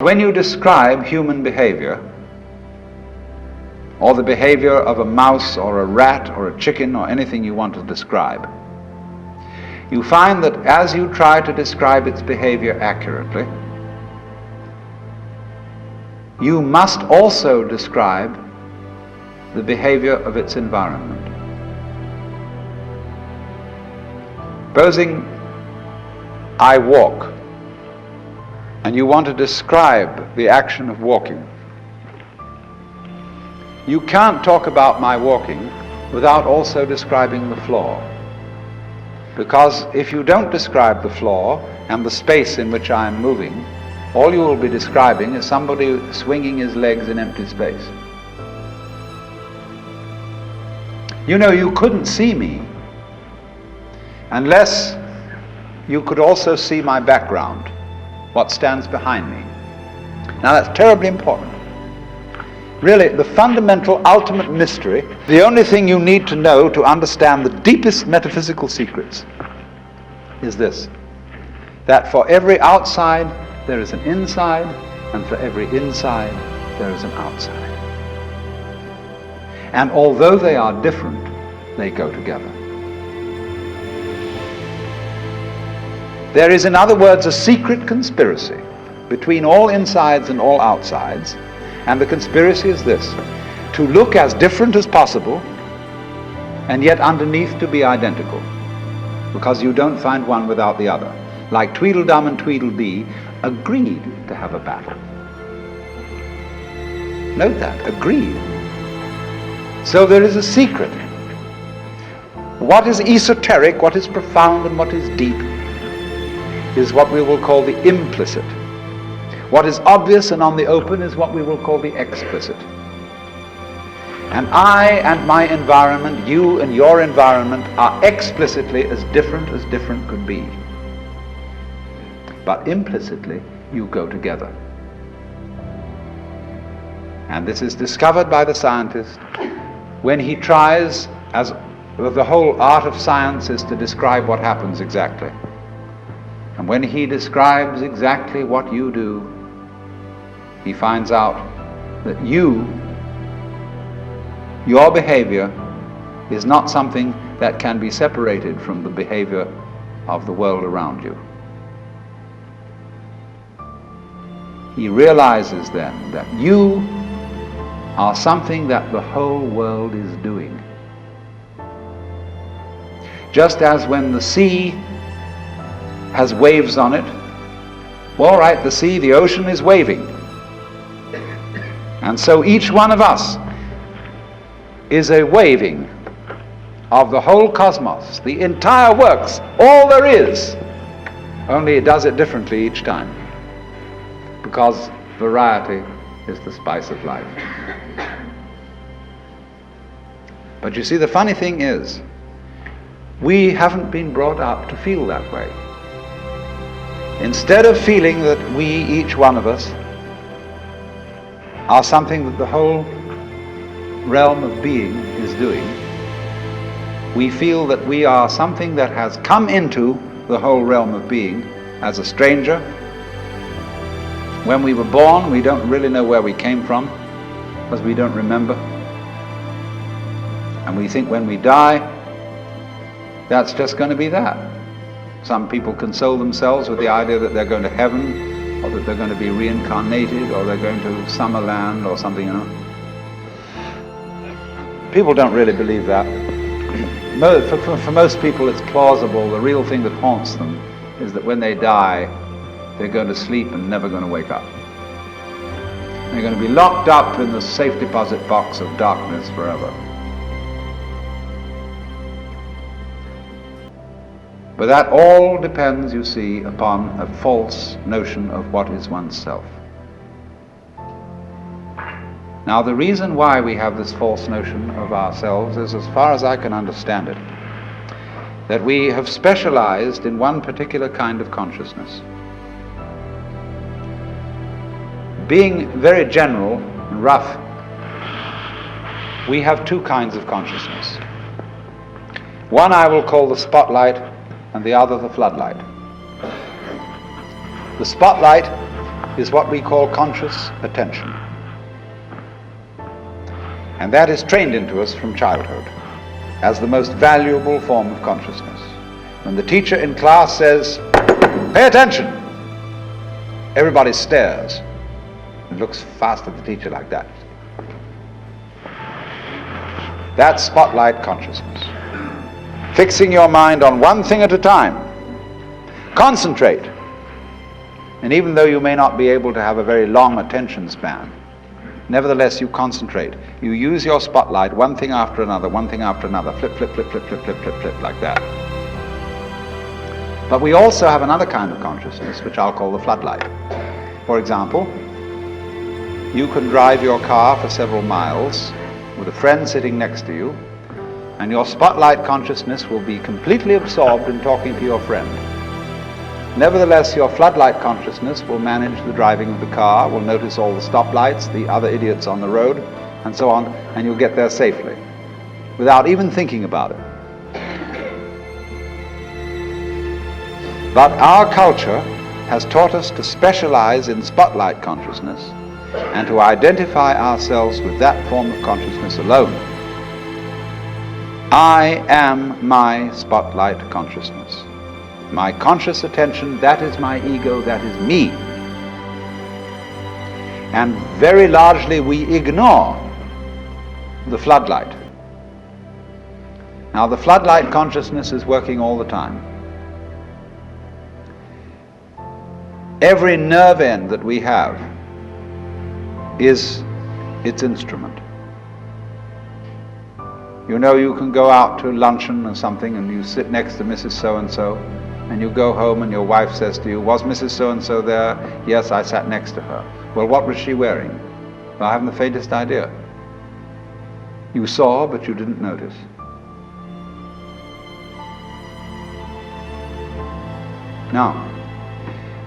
When you describe human behavior, or the behavior of a mouse or a rat or a chicken or anything you want to describe, you find that as you try to describe its behavior accurately, you must also describe the behavior of its environment. Supposing I walk, and you want to describe the action of walking. You can't talk about my walking without also describing the floor. Because if you don't describe the floor and the space in which I am moving, all you will be describing is somebody swinging his legs in empty space. You know, you couldn't see me unless you could also see my background, what stands behind me. Now that's terribly important. Really, the fundamental, ultimate mystery, the only thing you need to know to understand the deepest metaphysical secrets is this: that for every outside there is an inside, and for every inside there is an outside. And although they are different, they go together. There is, in other words, a secret conspiracy between all insides and all outsides, and the conspiracy is this: to look as different as possible and yet underneath to be identical, because you don't find one without the other. Like Tweedledum and Tweedledee agreed to have a battle. Note that, agreed. So there is a secret. What is esoteric, what is profound, and what is deep is what we will call the implicit. What is obvious and on the open is what we will call the explicit. And I and my environment, you and your environment, are explicitly as different could be. But implicitly, you go together. And this is discovered by the scientist when he tries, as the whole art of science is to describe what happens exactly. And when he describes exactly what you do, he finds out that your behavior is not something that can be separated from the behavior of the world around you. He realizes then that you are something that the whole world is doing. Just as when the sea has waves on it, all right, the sea, the ocean is waving. And so each one of us is a waving of the whole cosmos, the entire works, all there is, only it does it differently each time, because variety is the spice of life. But you see, the funny thing is, we haven't been brought up to feel that way. Instead of feeling that we, each one of us, are something that the whole realm of being is doing, we feel that we are something that has come into the whole realm of being as a stranger. When we were born, we don't really know where we came from, because we don't remember. And we think when we die, that's just going to be that. Some people console themselves with the idea that they're going to heaven, or that they're going to be reincarnated, or they're going to Summerland or something, you know. People don't really believe that. For most people it's plausible. The real thing that haunts them is that when they die, they're going to sleep and never going to wake up. They're going to be locked up in the safe deposit box of darkness forever. But that all depends, you see, upon a false notion of what is oneself. Now, the reason why we have this false notion of ourselves is, as far as I can understand it, that we have specialized in one particular kind of consciousness. Being very general and rough, we have two kinds of consciousness. One I will call the spotlight, and the other the floodlight. The spotlight is what we call conscious attention. And that is trained into us from childhood as the most valuable form of consciousness. When the teacher in class says, "Pay attention," everybody stares and looks fast at the teacher like that. That's spotlight consciousness. Fixing your mind on one thing at a time. Concentrate. And even though you may not be able to have a very long attention span, nevertheless you concentrate. You use your spotlight one thing after another, flip, flip, flip, flip, flip, flip, flip, flip, like that. But we also have another kind of consciousness, which I'll call the floodlight. For example, you can drive your car for several miles with a friend sitting next to you, and your spotlight consciousness will be completely absorbed in talking to your friend. Nevertheless, your floodlight consciousness will manage the driving of the car, will notice all the stoplights, the other idiots on the road, and so on, and you'll get there safely, without even thinking about it. But our culture has taught us to specialize in spotlight consciousness and to identify ourselves with that form of consciousness alone. I am my spotlight consciousness. My conscious attention, that is my ego, that is me. And very largely we ignore the floodlight. Now the floodlight consciousness is working all the time. Every nerve end that we have is its instrument. You know, you can go out to luncheon or something and you sit next to Mrs. So-and-so, and you go home and your wife says to you, "Was Mrs. So-and-so there?" "Yes, I sat next to her." "Well, what was she wearing?" "Well, I haven't the faintest idea." You saw, but you didn't notice. Now,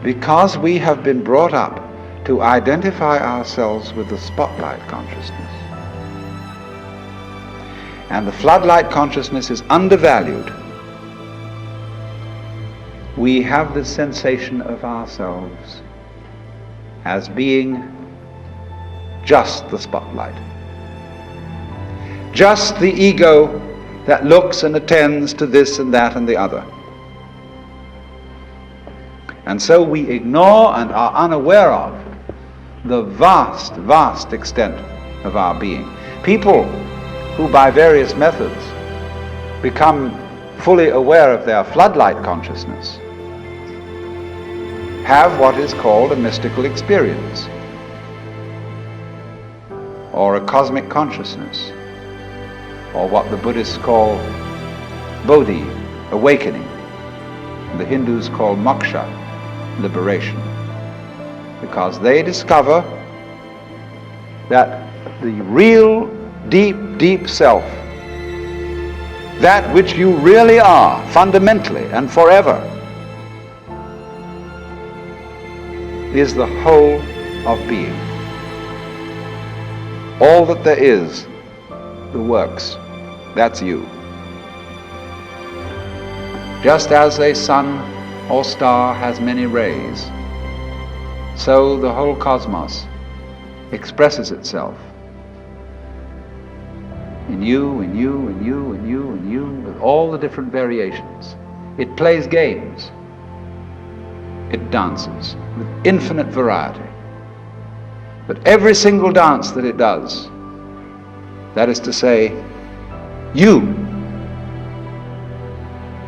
because we have been brought up to identify ourselves with the spotlight consciousness, and the floodlight consciousness is undervalued, we have the sensation of ourselves as being just the spotlight, just the ego that looks and attends to this and that and the other. And so we ignore and are unaware of the vast, vast extent of our being. People who by various methods become fully aware of their floodlight consciousness have what is called a mystical experience, or a cosmic consciousness, or what the Buddhists call bodhi, awakening, and the Hindus call moksha, liberation, because they discover that the real deep, deep self, that which you really are fundamentally and forever, is the whole of being. All that there is, the works, that's you. Just as a sun or star has many rays, so the whole cosmos expresses itself in you, in you, in you, in you, in you, with all the different variations. It plays games. It dances with infinite variety. But every single dance that it does, that is to say, you,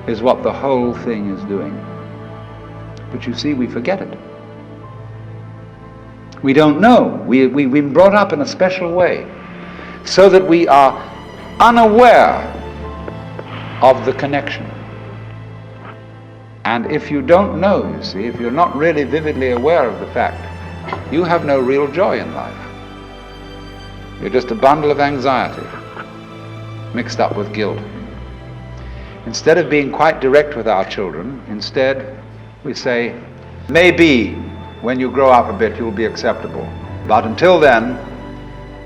is what the whole thing is doing. But you see, we forget it. We don't know. We've been brought up in a special way so that we are unaware of the connection. And if you don't know, you see, if you're not really vividly aware of the fact, you have no real joy in life. You're just a bundle of anxiety mixed up with guilt. Instead of being quite direct with our children, instead we say, maybe when you grow up a bit you'll be acceptable, but until then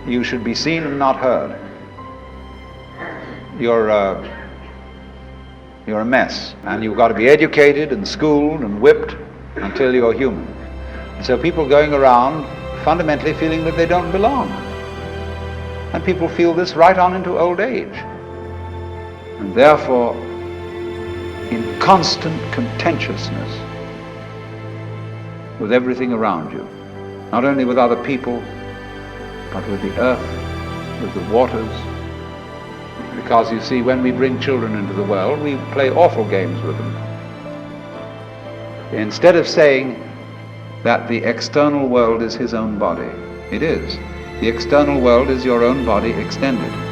you should be seen and not heard. You're a mess, and you've got to be educated and schooled and whipped until you're human. So people going around fundamentally feeling that they don't belong. And people feel this right on into old age. And therefore, in constant contentiousness with everything around you, not only with other people, but with the earth, with the waters. Because you see, when we bring children into the world, we play awful games with them. Instead of saying that the external world is his own body, it is. The external world is your own body extended.